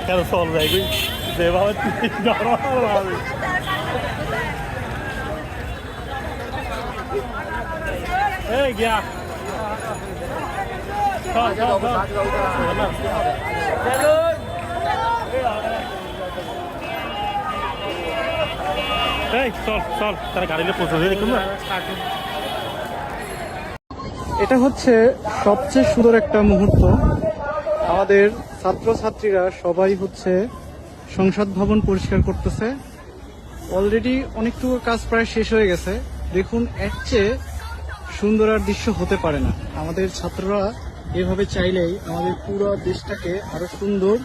কেন চল যাই যেভাবে এই গিয়া চল চল তারা গাড়িতে পৌঁছে দেখুন না। এটা হচ্ছে সবচেয়ে সুন্দর একটা মুহূর্ত। আমাদের ছাত্রছাত্রীরা সবাই হচ্ছে সংসদ ভবন পরিষ্কার করতেছে। অলরেডি অনেকটুকু কাজ প্রায় শেষ হয়ে গেছে। দেখুন, এর চেয়ে সুন্দর আর দৃশ্য হতে পারে না। আমাদের ছাত্ররা এভাবে চাইলেই আমাদের পুরো দেশটাকে আরো সুন্দর